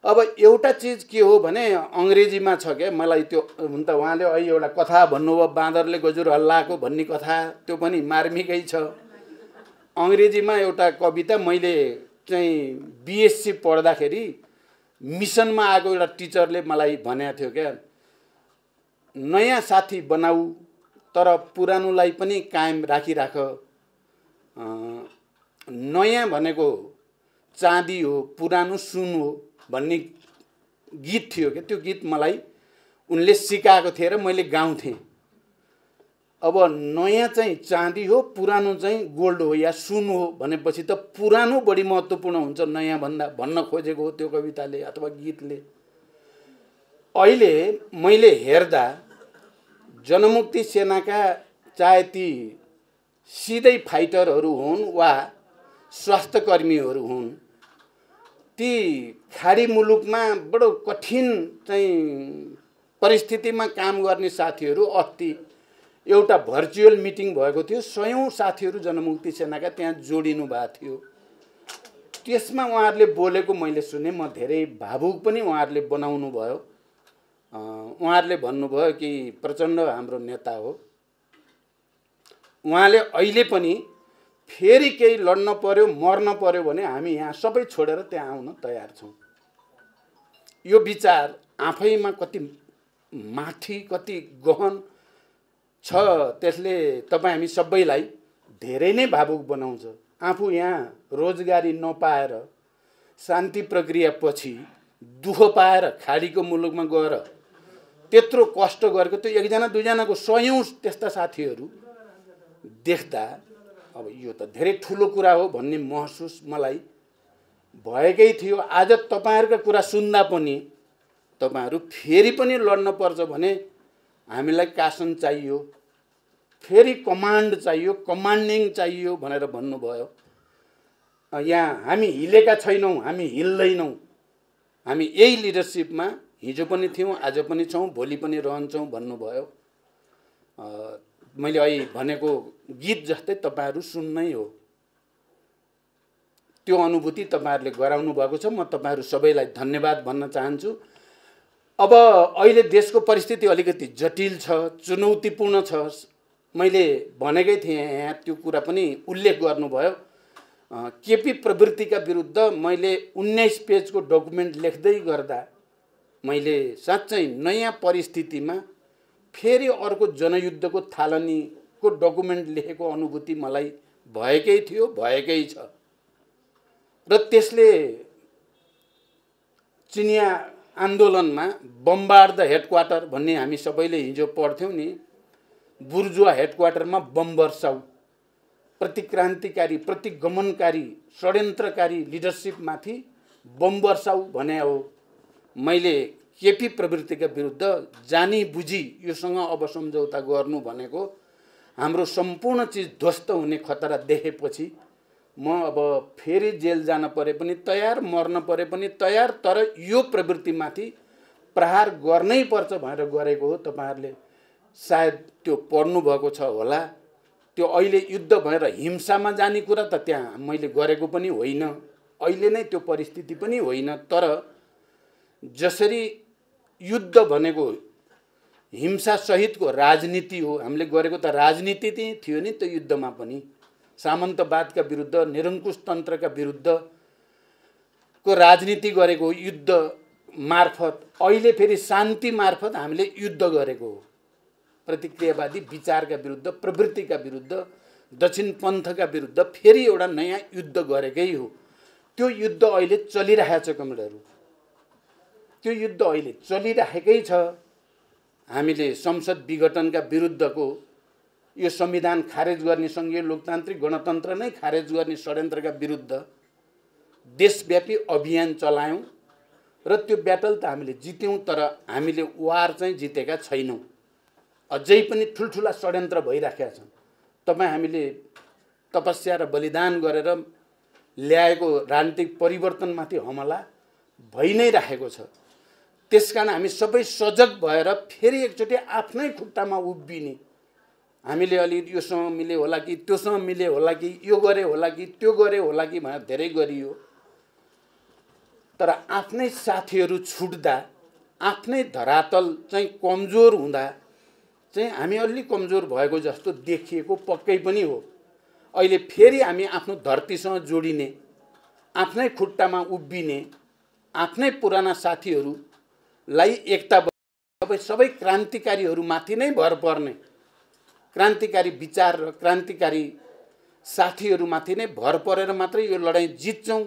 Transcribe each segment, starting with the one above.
अब एउटा चीज के हो भने अंग्रेजीमा छ के मलाई त्यो हुन त उहाँले अहिले एउटा कथा भन्नुभयो बाँदरले गजुर हल्लाएको भन्ने कथा त्यो पनि मार्मिकै छ। अंग्रेजीमा एउटा कविता मैले चाहिँ बीएससी पढ्दाखेरि मिसनमा आएको एउटा टिचरले मलाई भनेको थियो क्या, नयाँ साथी बनाऊ तर पुरानोलाई पनि कायम राखिराख, नयाँ भनेको चाँदी हो पुरानो सुन हो भन्ने गीत थियो क्या। त्यो गीत मलाई उनले सिकाएको थिए र मैले गाउँथेँ। अब नयाँ चाहिँ चाँदी हो पुरानो चाहिँ गोल्ड हो या सुन हो भनेपछि त पुरानो बढी महत्त्वपूर्ण हुन्छ नयाँ भन्दा भन्न खोजेको हो त्यो कविताले अथवा गीतले। अहिले मैले हेर्दा जनमुक्ति सेनाका चाहे ती सिधै फाइटरहरू हुन् वा स्वास्थ्यकर्मीहरू हुन्, ती खाडी मुलुकमा बडो कठिन चाहिँ परिस्थितिमा काम गर्ने साथीहरू अस्ति एउटा भर्चुअल मिटिङ भएको थियो, 100औं साथीहरू जनमुक्ति सेनाका त्यहाँ जोडिनु भएको थियो। त्यसमा उहाँहरूले बोलेको मैले सुने, म धेरै भावुक पनि उहाँहरूले बनाउनु भयो। उहाँहरूले भन्नुभयो कि प्रचण्ड हाम्रो नेता हो, उहाँले अहिले पनि फेरि केही लड्न पर्यो मर्न पर्यो भने हामी यहाँ सबै छोडेर त्यहाँ आउन तयार छौँ। यो विचार आफैमा कति माथि कति गहन छ, त्यसले तपाईँ हामी सबैलाई धेरै नै भावुक बनाउँछ। आफू यहाँ रोजगारी नपाएर शान्ति प्रक्रिया पछि दुःख पाएर खाडीको मुलुकमा गएर त्यत्रो कष्ट गरेको त्यो एकजना दुईजनाको 100औं त्यस्ता साथीहरू देख्दा अब यो त धेरै ठुलो कुरा हो भन्ने महसुस मलाई भएकै थियो। आज तपाईहरुका कुरा सुन्दा पनि तपाईहरु फेरि पनि लड्न पर्छ भने हामीलाई शासन चाहियो, फेरि कमान्ड चाहियो, कमान्डिङ चाहियो भनेर भन्नुभयो। यहाँ हामी हिलेका छैनौं, हामी हिल्दैनौं। हामी यही लिडरशिपमा हिजो पनि थियौं, आज पनि छौं, भोलि पनि रहन्छौं भन्नुभयो। मैले अहिले भनेको गीत जस्तै तपाईहरु सुन्नै हो। त्यो अनुभूति तपाईहरुले गराउनु भएको छ। म तपाईहरु सबैलाई धन्यवाद भन्न चाहन्छु। अब अहिले देशको परिस्थिति अलिकति जटिल छ, चुनौतीपूर्ण छ। मैले भनेकै थिएँ यहाँ त्यो कुरा पनि उल्लेख गर्नुभयो। केपी प्रवृत्तिका विरुद्ध मैले 19 पेजको डकुमेन्ट लेख्दै गर्दा मैले साच्चै नयाँ परिस्थितिमा फेरि अर्को जनयुद्धको थालनीको डकुमेन्ट लेखेको अनुभूति मलाई भएकै थियो, भएकै छ। र त्यसले चिनिया आन्दोलनमा बम्बार्ड द हेडक्वार्टर भन्ने हामी सबैले हिजो पढ्थ्यौं नि, बुर्जुवा हेडक्वार्टरमा बम वर्षाउ, प्रतिक्रान्तिकारी, प्रतिगमनकारी, षड्यन्त्रकारी लिडरशिपमाथि बम वर्षाउ भने हो। मैले केपी प्रवृत्तिका विरुद्ध जानी बुझी योसँग अब सम्झौता गर्नु भनेको हाम्रो सम्पूर्ण चीज ध्वस्त हुने खतरा देखेपछि म अब फेरि जेल जान परे पनि तयार, मर्न परे पनि तयार, तर यो प्रवृत्तिमाथि प्रहार गर्नै पर्छ भनेर गरेको हो। तपाईहरुले सायद त्यो पढ्नु भएको छ होला। त्यो अहिले युद्ध भएर हिंसामा जाने कुरा त त्यहाँ मैले गरेको पनि होइन, अहिले नै त्यो परिस्थिति पनि होइन। तर जसरी युद्ध भनेको हिंसा सहितको राजनीति हो, हामीले गरेको त राजनीति थियो नि त्यो युद्धमा पनि। सामन्तवादका विरुद्ध, निरङ्कुश तन्त्रका विरुद्ध को राजनीति गरेको युद्ध मार्फत, अहिले फेरि शान्ति मार्फत हामीले युद्ध गरेको हो। प्रतिक्रियावादी विचारका विरुद्ध, प्रवृत्तिका विरुद्ध, दक्षिण पन्थका विरुद्ध फेरि एउटा नयाँ युद्ध गरेकै हो। त्यो युद्ध अहिले चलिरहेको छ कमरेडहरु, त्यो युद्ध अहिले चलिरहेकै छ। हामीले संसद विघटनका विरुद्धको यो संविधान खारेज गर्ने, संघीय लोकतान्त्रिक गणतन्त्र नै खारेज गर्ने षड्यन्त्रका विरुद्ध देशव्यापी अभियान चलायौं र त्यो ब्याटल त हामीले जित्यौं, तर हामीले वार चाहिँ जितेका छैनौं। अझै पनि ठुलठुला षड्यन्त्र भइराखेका छन्। तपाई हामीले तपस्या र बलिदान गरेर ल्याएको राजनीतिक परिवर्तनमाथि हमला भइ नै राखेको छ। त्यसकारण हामी सबै सजग भएर फेरि एकचोटि आफ्नै खुट्टामा उभिने, हामीले अलि योसँग मिले होला कि त्योसँग मिले होला कि यो गरे होला कि त्यो गरे होला कि भनेर धेरै गरियो। तर आफ्नै साथीहरू छुट्दा, आफ्नै धरातल चाहिँ कमजोर हुँदा चाहिँ हामी अलि कमजोर भएको जस्तो देखिएको पक्कै पनि हो। अहिले फेरि हामी आफ्नो धरतीसँग जोडिने, आफ्नै खुट्टामा उभिने, आफ्नै पुराना साथीहरूलाई एकता सबै क्रान्तिकारीहरूमाथि नै भर पर्ने, क्रान्तिकारी विचार र क्रान्तिकारी साथीहरूमाथि नै भर परेर मात्रै यो लडाईँ जित्छौँ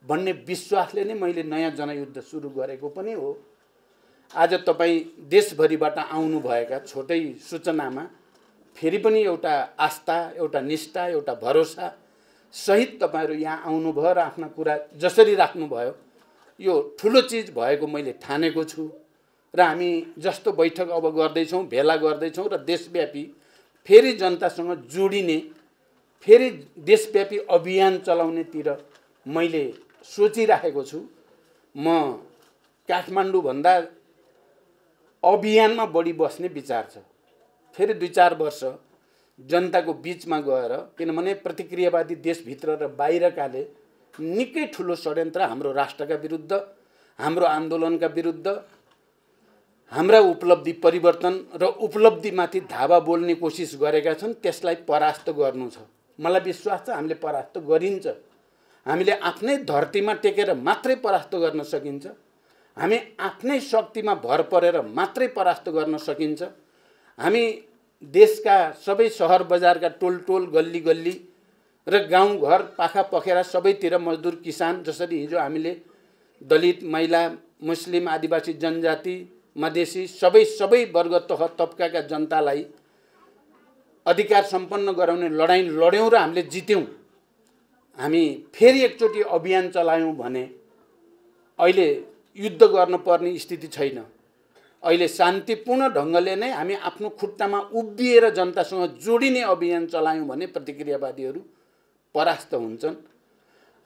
भन्ने विश्वासले नै मैले नयाँ जनयुद्ध सुरु गरेको पनि हो। आज तपाईँ देशभरिबाट आउनुभएका छोटै सूचनामा फेरि पनि एउटा आस्था, एउटा निष्ठा, एउटा भरोसा सहित तपाईँहरू यहाँ आउनुभयो र आफ्ना कुरा जसरी राख्नुभयो, यो ठुलो चिज भएको मैले ठानेको छु। र हामी जस्तो बैठक अब गर्दैछौँ, भेला गर्दैछौँ र देशव्यापी फेरि जनतासँग जोडिने, फेरि देशव्यापी अभियान चलाउनेतिर मैले सोचिराखेको छु। म काठमाडौँभन्दा अभियानमा बढी बस्ने विचार छ। फेरि 2-4 वर्ष जनताको बीचमा गएर, किनभने प्रतिक्रियावादी देशभित्र र बाहिरकाले निकै ठुलो षड्यन्त्र हाम्रो राष्ट्रका विरुद्ध, हाम्रो आन्दोलनका विरुद्ध, हाम्रा उपलब्धि परिवर्तन र उपलब्धिमाथि धावा बोल्ने कोसिस गरेका छन्। त्यसलाई परास्त गर्नु छ। मलाई विश्वास छ हामीले परास्त गरिन्छ। हामीले आफ्नै धरतीमा टेकेर मात्रै परास्त गर्न सकिन्छ। हामी आफ्नै शक्तिमा भर परेर मात्रै परास्त गर्न सकिन्छ। हामी देशका सबै सहर बजारका टोल टोल, गल्ली गल्ली र गाउँ घर, पाखा पखेरा सबैतिर मजदुर, किसान, जसरी हिजो हामीले दलित, महिला, मुस्लिम, आदिवासी जनजाति, मधेसी सबै वर्ग तह तबकाका जनतालाई अधिकार सम्पन्न गराउने लडाईँ लड्यौँ र हामीले जित्यौँ। हामी फेरि एकचोटि अभियान चलायौँ भने अहिले युद्ध गर्नुपर्ने स्थिति छैन। अहिले शान्तिपूर्ण ढङ्गले नै हामी आफ्नो खुट्टामा उभिएर जनतासँग जोडिने अभियान चलायौँ भने प्रतिक्रियावादीहरू परास्त हुन्छन्,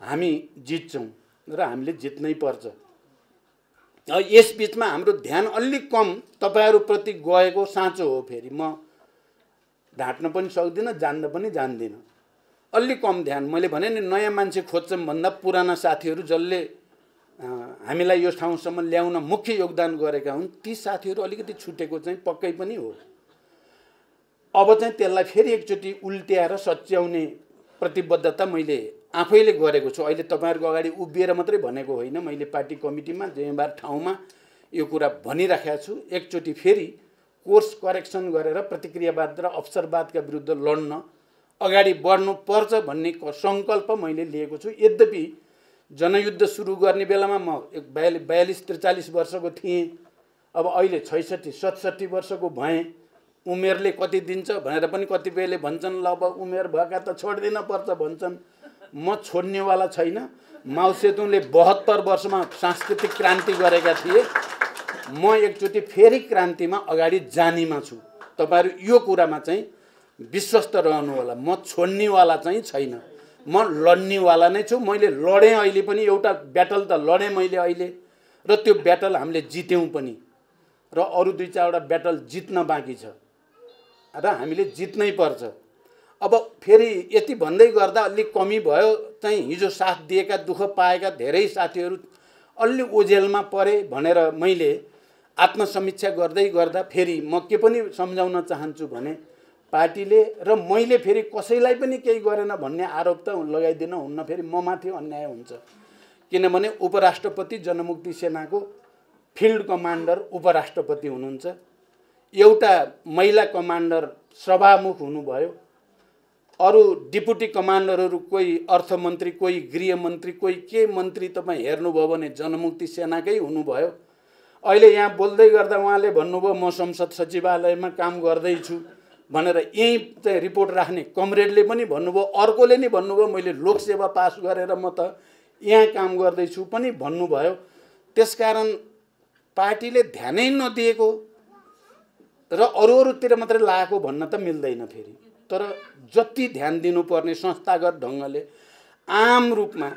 हामी जित्छौँ र हामीले जित्नै पर्छ। यस बीचमा हाम्रो ध्यान अलिक कम तपाईहरुप्रति गएको साँचो हो। फेरि म ढाँट्न पनि सक्दिनँ, जान्न पनि जान्दिनँ। अलिक कम ध्यान, मैले भने नि नयाँ मान्छे खोज्छौँ भन्दा पुराना साथीहरू जसले हामीलाई यो ठाउँसम्म ल्याउन मुख्य योगदान गरेका हुन्, ती साथीहरू अलिकति छुटेको चाहिँ पक्कै पनि हो। अब चाहिँ त्यसलाई फेरि एकचोटि उल्ट्याएर सच्याउने प्रतिबद्धता मैले आफैले गरेको छु। अहिले तपाईहरुको अगाडि उभिएर मात्रै भनेको होइन, मैले पार्टी कमिटीमा जिम्मेवार ठाउँमा यो कुरा भनिराखेको छु। एकचोटि फेरि कोर्स करेक्सन गरेर प्रतिक्रियावाद र अवसरवादका विरुद्ध लड्न अगाडि बढ्नु पर्छ भन्ने संकल्प मैले लिएको छु। यद्यपि जनयुद्ध सुरु गर्ने बेलामा म 42-43 वर्षको थिएँ। अब अहिले 66-67 वर्षको भएँ। उमेरले कति दिन्छ भनेर पनि कतिपयले भन्छन्, ल अब उमेर भएका त छोड्दिन पर्छ भन्छन्। म छोड्नेवाला छैन। माओ सेतुङले 72 वर्षमा सांस्कृतिक क्रान्ति गरेका थिए। म एकचोटि फेरि क्रान्तिमा अगाडि जानेमा छु। तपाईहरु यो कुरामा चाहिँ विश्वस्त रहनु होला। म छोड्नेवाला चाहिँ छैन, म लड्नेवाला नै छु। मैले लडेँ, अहिले पनि एउटा ब्याटल त लडेँ मैले अहिले, र त्यो ब्याटल हामीले जित्यौँ पनि, र अरु 2-4 वटा ब्याटल जित्न बाँकी छ र हामीले जित्नै पर्छ। अब फेरि यति भन्दै गर्दा अलिक कमी भयो। चाहिँ हिजो साथ दिएका, दुःख पाएका धेरै साथीहरू अलि ओझेलमा परे भनेर मैले आत्मसमीक्षा गर्दै गर्दा फेरि म के पनि सम्झाउन चाहन्छु भने पार्टीले र मैले फेरि कसैलाई पनि केही गरेन भन्ने आरोप त लगाइदिन हुन्न। फेरि म माथि अन्याय हुन्छ। किनभने उपराष्ट्रपति जनमुक्ति सेनाको फिल्ड कमान्डर उपराष्ट्रपति हुनुहुन्छ, एउटा महिला कमान्डर सभामुख हुनुभयो, अरु डिप्युटी कमान्डरहरू कोही अर्थमन्त्री, कोही गृहमन्त्री, कोही के मन्त्री तपाईँ हेर्नुभयो भने जनमुक्ति सेनाकै हुनुभयो। अहिले यहाँ बोल्दै गर्दा उहाँले भन्नुभयो म संसद सचिवालयमा काम गर्दैछु भनेर, यही चाहिँ रिपोर्ट राख्ने कमरेडले पनि भन्नुभयो, अर्कोले नि भन्नुभयो मैले लोकसेवा पास गरेर म त यहाँ काम गर्दैछु पनि भन्नुभयो। त्यसकारण पार्टीले ध्यानै नदिएको र अरूतिर मात्रै लागेको भन्न त मिल्दैन फेरि। तर जति ध्यान दिनुपर्ने संस्थागत ढङ्गले आम रूपमा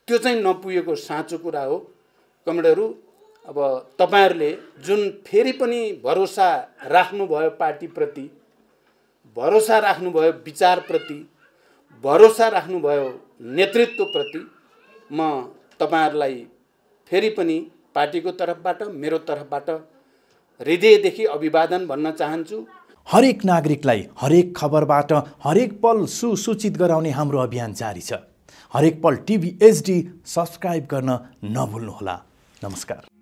त्यो चाहिँ नपुगेको साँचो कुरा हो। कमरेडहरू, अब तपाईहरुले जुन फेरि पनि भरोसा राख्नुभयो पार्टीप्रति, भरोसा राख्नुभयो विचारप्रति, भरोसा राख्नुभयो नेतृत्वप्रति, म तपाईहरुलाई फेरि पनि पार्टीको तर्फबाट मेरो तर्फबाट हृदयदेखि अभिवादन भन्न चाहन्छु। हरेक नागरिकलाई हरेक खबरबाट हरेक पल सुसूचित गराउने हाम्रो अभियान जारी छ। हरेक पल टिभी HD सब्स्क्राइब गर्न नभुल्नुहोला। नमस्कार।